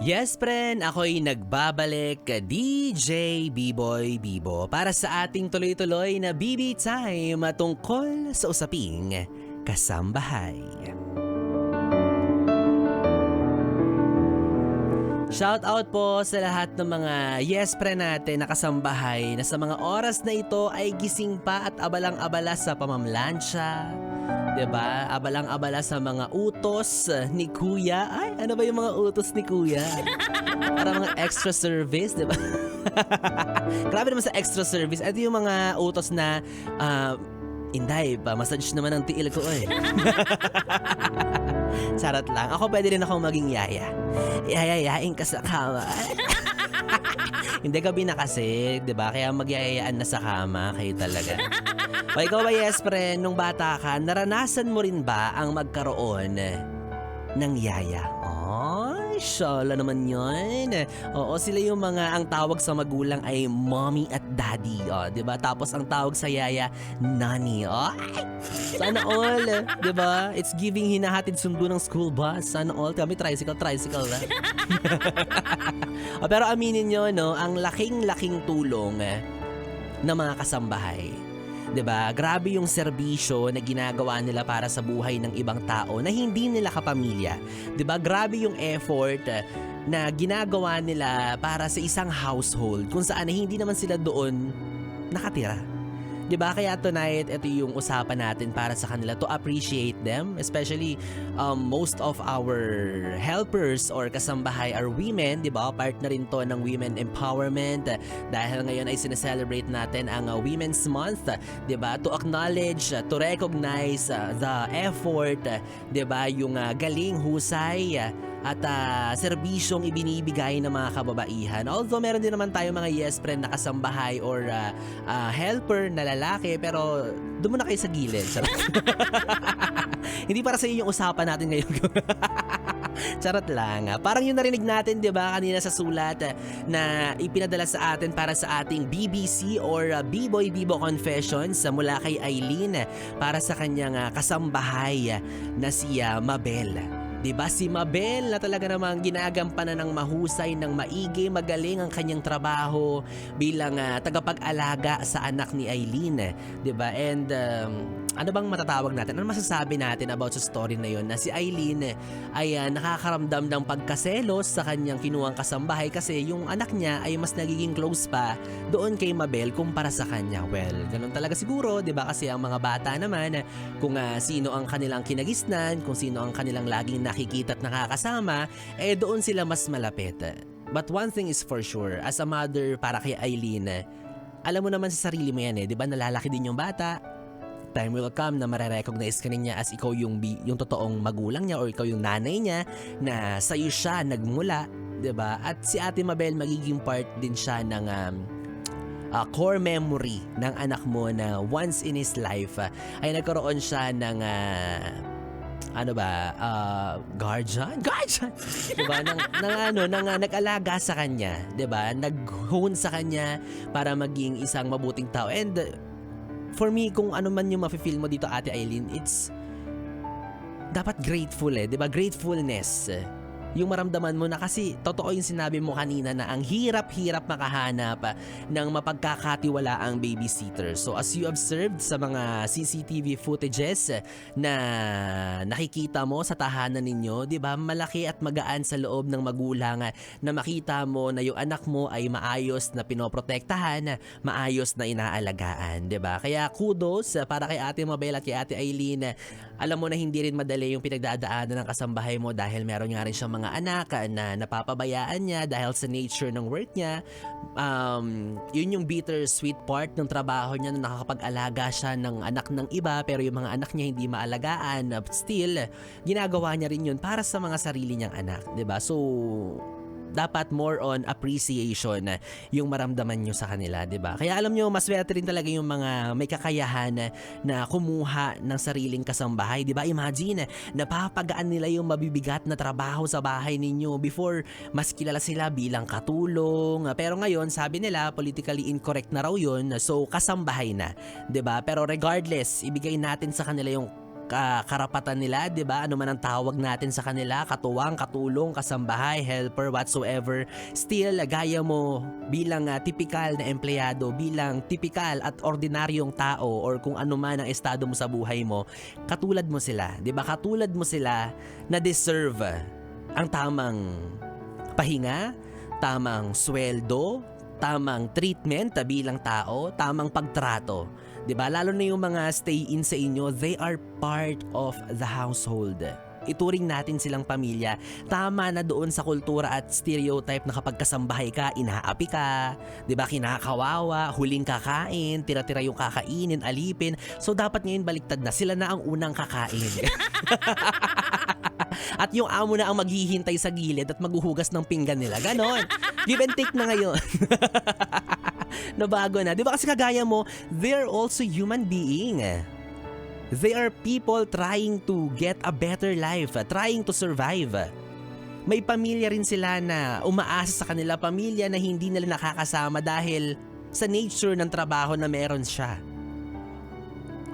Yes, friend, ako'y nagbabalik, DJ B-Boy Bibo, para sa ating tuloy-tuloy na BB Time tungkol sa usaping kasambahay. Shout out po sa lahat ng mga yes friend natin na kasambahay na sa mga oras na ito ay gising pa at abalang-abala sa pamamlansya. 'Di ba? Abalang-abala sa mga utos ni Kuya. Ay, ano ba yung mga utos ni Kuya? Para mga extra service, 'di ba? Grabe naman sa extra service. Ito yung mga utos na Inday, pa-massage naman ang tiil ko eh. Charot lang. Ako pwede rin akong maging yaya. Yayayain ka sa kama. Hindi, gabi na kasi, 'di ba? Kaya magyayayaan na sa kama kayo talaga. O ikaw ba, yes friend, nung bata ka, naranasan mo rin ba ang magkaroon ng yaya? Ay, shala naman yun. Oo, sila yung mga, ang tawag sa magulang ay mommy at daddy. O, diba? Tapos ang tawag sa yaya, nanny. Ay, sana all. Diba? It's giving hinahatid sundo ng school bus. Sana all. Kami tricycle na. Pero aminin nyo, no, ang laking-laking tulong ng mga kasambahay. 'Di ba? Grabe yung serbisyo na ginagawa nila para sa buhay ng ibang tao na hindi nila kapamilya. 'Di ba? Grabe yung effort na ginagawa nila para sa isang household kung saan hindi naman sila doon nakatira. 'Di ba? Kaya tonight, ito yung usapan natin para sa kanila to appreciate them, especially most of our helpers or kasambahay are women, 'di ba? Part na rin to ng women empowerment dahil ngayon ay sineselebrate natin ang Women's Month, 'di ba? To acknowledge, to recognize the effort, 'di ba? Yung galing, husay at serbisyong ibinibigay ng mga kababaihan. Although meron din naman tayo mga yes friend na kasambahay or helper na lalaki, pero doon muna kayo sa gilid. Hindi para sa iyo yung usapan natin ngayon. Charot lang. Parang yung narinig natin, 'di ba, kanina sa sulat na ipinadala sa atin para sa ating BBC or B-Boy Bibo Confessions mula kay Eileen para sa kanyang kasambahay na si Mabel. Diba si Mabel na talaga namang ginagampanan ng mahusay, ng maigi, magaling ang kanyang trabaho bilang tagapag-alaga sa anak ni Eileen. Diba? And ano bang matatawag natin? Ano masasabi natin about sa story na yon na si Eileen ay nakakaramdam ng pagkaselos sa kanyang kinuhang kasambahay kasi yung anak niya ay mas nagiging close pa doon kay Mabel kumpara sa kanya. Well, ganun talaga siguro, diba? Kasi ang mga bata naman, kung sino ang kanilang kinagisnan, kung sino ang kanilang laging nakikita at nakakasama, doon sila mas malapit. But one thing is for sure, as a mother para kay Eileen, alam mo naman sa sarili mo yan di ba? Nalalaki din yung bata. Time will come na marerecognize ka niya as ikaw yung totoong magulang niya or ikaw yung nanay niya na sa'yo siya nagmula, di ba? At si Ate Mabel magiging part din siya ng core memory ng anak mo na once in his life ay nagkaroon siya ng guardian? Diba? Nag-alaga sa kanya, diba? Nag-hone sa kanya para maging isang mabuting tao. And for me, kung ano man yung mafe-feel mo dito, Ate Eileen, it's dapat grateful diba? Gratefulness. Yung maramdaman mo na kasi totoo yung sinabi mo kanina na ang hirap-hirap makahanap ng mapagkakatiwalaang babysitter. So as you observed sa mga CCTV footages na nakikita mo sa tahanan ninyo, 'di ba? Malaki at magaan sa loob ng magulang na makita mo na yung anak mo ay maayos na pinoprotektahan, maayos na inaalagaan, 'di ba? Kaya kudos para kay Ate Mabel at kay Ate Eileen. Alam mo na hindi rin madali yung pinagdadaanan ng kasambahay mo dahil meron nga rin siyang mga anak na napapabayaan niya dahil sa nature ng work niya. Yun yung bittersweet part ng trabaho niya na nakakapag-alaga siya ng anak ng iba pero yung mga anak niya hindi maalagaan. Still, ginagawa niya rin yun para sa mga sarili niyang anak, 'di ba? So dapat more on appreciation yung maramdaman nyo sa kanila, 'di ba? Kaya alam nyo, maswerte rin talaga yung mga may kakayahan na kumuha ng sariling kasambahay, 'di ba? Imagine, napapagaan nila yung mabibigat na trabaho sa bahay ninyo. Before, mas kilala sila bilang katulong. Pero ngayon, sabi nila, politically incorrect na raw yun. So, kasambahay na, 'di ba? Pero regardless, ibigay natin sa kanila yung karapatan nila, 'di ba? Ano man ang tawag natin sa kanila, katuwang, katulong, kasambahay, helper, whatsoever. Still, gaya mo bilang tipikal na empleyado, bilang tipikal at ordinaryong tao or kung ano man ang estado mo sa buhay mo, katulad mo sila, 'di ba? Katulad mo sila na deserve ang tamang pahinga, tamang sweldo, tamang treatment bilang tao, tamang pagtrato. 'Di ba? Lalo na yung mga stay-in sa inyo, they are part of the household. Ituring natin silang pamilya. Tama na doon sa kultura at stereotype na kapag kasambahay ka, inaapi ka, 'di ba? Kinakawawa, huling kakain, tira-tira yung kakainin, alipin. So dapat ngayon baliktad na, sila na ang unang kakain. At yung amo na ang maghihintay sa gilid at maghuhugas ng pinggan nila. Ganon. Give and take na ngayon. Nabago na. Di ba kasi kagaya mo, they're also human being. They are people trying to get a better life, trying to survive. May pamilya rin sila na umaasa sa kanila, pamilya na hindi nila nakakasama dahil sa nature ng trabaho na meron siya.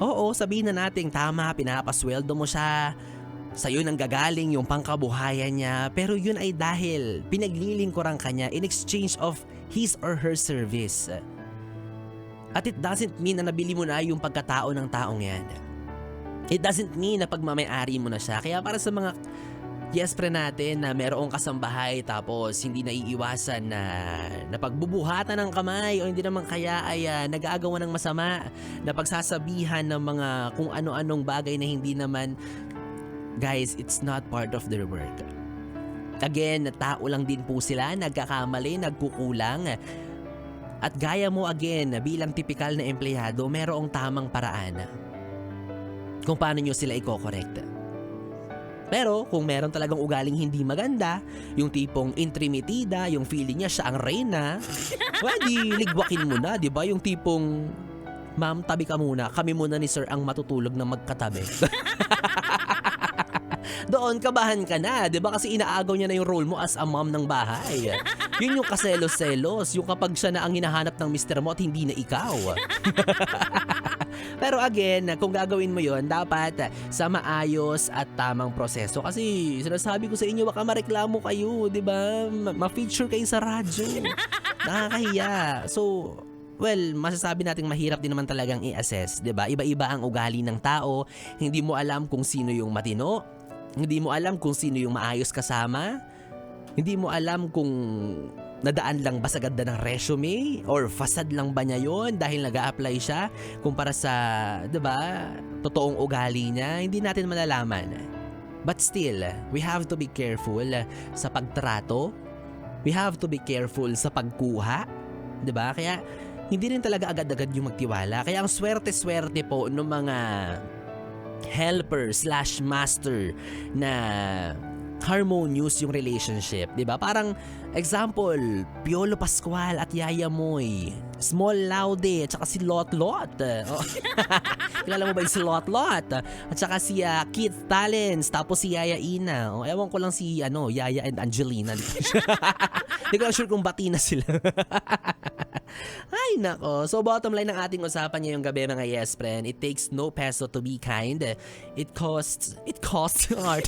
Oo, sabihin na natin, tama, pinapasweldo mo siya, sa'yo nang gagaling yung pangkabuhayan niya, pero yun ay dahil pinaglilingkuran ka niya in exchange of his or her service. At it doesn't mean na nabili mo na yung pagkatao ng taong yan. It doesn't mean na pagmamayari mo na siya. Kaya para sa mga yes pre natin na merong kasambahay tapos hindi naiiwasan na pagbubuhatan ng kamay o hindi naman kaya ay nag-aagawan ng masama, na pagsasabihan ng mga kung ano-anong bagay na hindi naman. Guys, it's not part of their work. Again, tao lang din po sila, nagkakamali, nagkukulang. At gaya mo again, bilang tipikal na empleyado, merong tamang paraan kung paano nyo sila i-correct. Pero kung meron talagang ugaling hindi maganda, yung tipong intrimitida, yung feeling niya siya ang reyna, di ligwakin mo na, di ba? Yung tipong, ma'am, tabi ka muna, kami muna ni sir ang matutulog na magkatabi. Doon kabahan ka na, 'di ba? Kasi inaagaw niya na yung role mo as a mom ng bahay. Yun yung kaselos-selos, yung kapag siya na ang hinahanap ng mister mo at hindi na ikaw. Pero again, kung gagawin mo yon, dapat sa maayos at tamang proseso. Kasi sinasabi ko sa inyo, baka mareklamo kayo, 'di ba? Ma-feature kayo sa radyo. Nakakahiya. So, well, masasabi nating mahirap din naman talagang i-assess, 'di ba? Iba-iba ang ugali ng tao. Hindi mo alam kung sino yung matino. Hindi mo alam kung sino yung maayos kasama. Hindi mo alam kung nadaan lang ba sa ganda ng resume or fasad lang ba niya yon dahil nag-a-apply siya kumpara sa, 'di ba, totoong ugali niya. Hindi natin malalaman. But still, we have to be careful sa pagtrato. We have to be careful sa pagkuha, 'di ba? Kaya hindi rin talaga agad-agad yung magtiwala. Kaya ang swerte-swerte po ng mga helper/master na harmonious yung relationship, 'di ba? Parang example, Piolo Pascual at Yaya Moy, Small Laude at saka si Lot Lot. Oh. Kilala mo ba yung si Lot Lot? At saka si Keith Talents, tapos si Yaya Ina. Oh, ewan ko lang si Yaya and Angelina. Hindi ko sure kung bati na sila. Ay nako. So bottom line ng ating usapan ngayong gabi mga yes friend, it takes no peso to be kind. It costs art.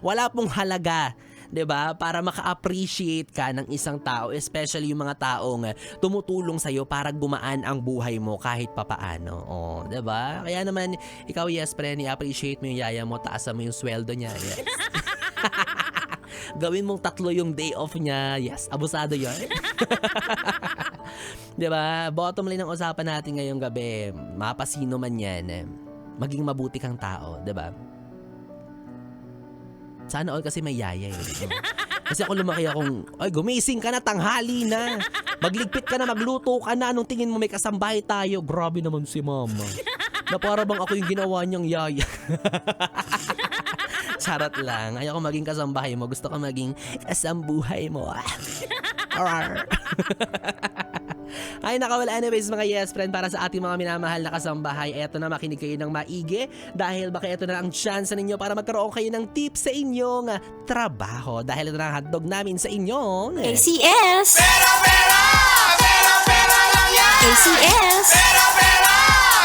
Wala pong halaga, 'di ba? Para maka-appreciate ka ng isang tao, especially yung mga taong tumutulong sa iyo para gumaan ang buhay mo kahit papaano. Oh, 'di ba? Kaya naman ikaw yes friend, i-appreciate mo yung yaya mo, taasan mo yung sweldo niya. Yes. Gawin mong 3 yung day off niya. Yes, abusado 'yon. 'Di ba? Bottom line ng usapan natin ngayong gabi, mapasino man 'yan, maging mabuti kang tao, 'di ba? Sana all kasi may yaya eh. Kasi ako lumaki akong, ay gumising ka na, tanghali na. Magligpit ka na, magluto ka na. Anong tingin mo may kasambahay tayo? Grabe naman si mama. Na para bang ako yung ginawa niyang yaya. Charot lang. Ayoko maging kasambahay mo. Gusto ko maging kasambuhay mo. Ay nakawala, anyways mga yes friend, para sa ating mga minamahal na kasambahay, eto na, makinig kayo ng maigi dahil baka eto na ang chance ninyo para magkaroon kayo ng tips sa inyong trabaho dahil ito na ang hotdog namin sa inyong ACS! Pera, pera! Pera, pera lang yan! ACS! Pera, pera!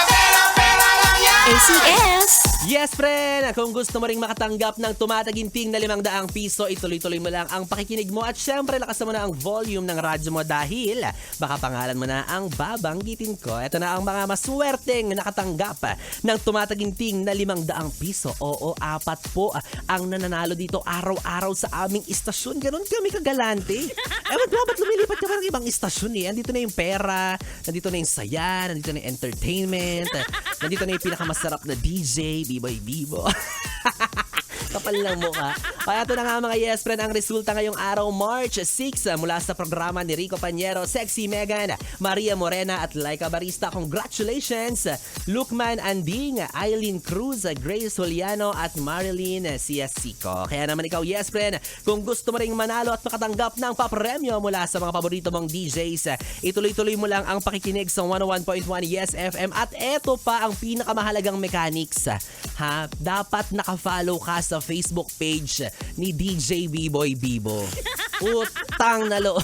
Pera, pera lang yan! ACS! Yes, friend! Kung gusto mo ring makatanggap ng tumataginting na 500 piso, ituloy-tuloy mo lang ang pakikinig mo at syempre lakasan mo na ang volume ng radyo mo dahil baka pangalan mo na ang babanggitin ko. Ito na ang mga maswerteng nakatanggap ng tumataginting na 500 piso. Oo, 4 po ang nananalo dito araw-araw sa aming istasyon. Ganon kami kagalante. Ewan ko, ba't lumilipat ka ng ibang istasyon eh? Andito na yung pera, nandito na yung saya, nandito na yung entertainment, nandito na yung pinakamasarap na DJ, B-Boy Bibo. Kapal lang mukha. Kaya ito na nga mga yes friend, ang resulta ngayong araw March 6 mula sa programa ni Rico Pañero, Sexy Megan, Maria Morena at Laika Barista. Congratulations! Lukman Anding, Eileen Cruz, Grace Juliano at Marilyn Siasico. Kaya naman ikaw yes friend, kung gusto mo ring manalo at makatanggap ng papremyo mula sa mga paborito mong DJs, ituloy-tuloy mo lang ang pakikinig sa 101.1 Yes FM. At eto pa ang pinakamahalagang mechanics. Ha? Dapat nakafollow ka sa Facebook page ni DJ B-Boy Bibo. Utang na loob.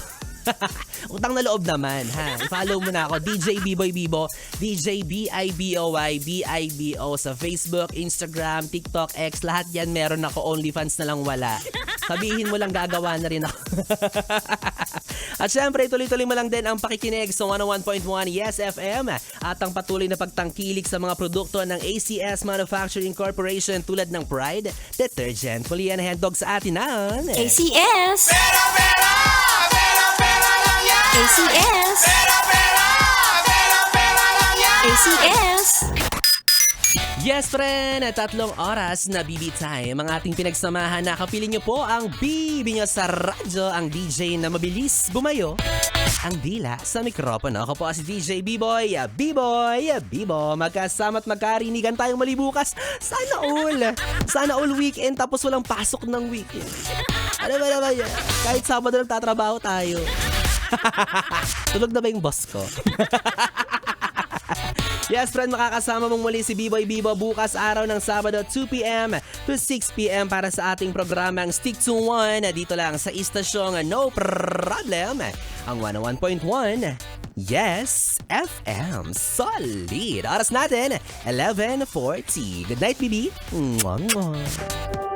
Utang na loob naman, ha? I-follow mo na ako, DJ B-Boy Bibo, DJ B-I-B-O-Y, B-I-B-O sa Facebook, Instagram, TikTok, X, lahat yan meron ako, OnlyFans na lang wala. Sabihin mo lang gagawa na rin ako. At syempre, tuloy-tuloy mo lang din ang pakikinig sa 101.1 Yes FM at ang patuloy na pagtangkilik sa mga produkto ng ACS Manufacturing Corporation tulad ng Pride Detergent. Muli yan handog sa atin ng ACS! ACS! ACS! Yes, friend! 3 oras na BB Time. Ang ating pinagsamahan na kapiling nyo po ang bibi nyo sa radyo, ang DJ na mabilis bumayo ang dila sa mikropono. Ako po si DJ B-Boy, Bibo. Magkasama at magkarinigan tayong muli bukas. Sana all weekend tapos walang pasok ng weekend. Ano ba naman yan? Kahit Sabado lang tatrabaho tayo. Tulog na ba yung boss ko? Yes, friend, makakasama mong muli si B-Boy Bibo bukas araw ng Sabado 2 p.m. to 6 p.m. para sa ating programang Stick to One dito lang sa istasyong No Problem, ang 101.1 Yes FM. Solid! Oras natin, 11:40. Good night, BB. Mwah, mwah.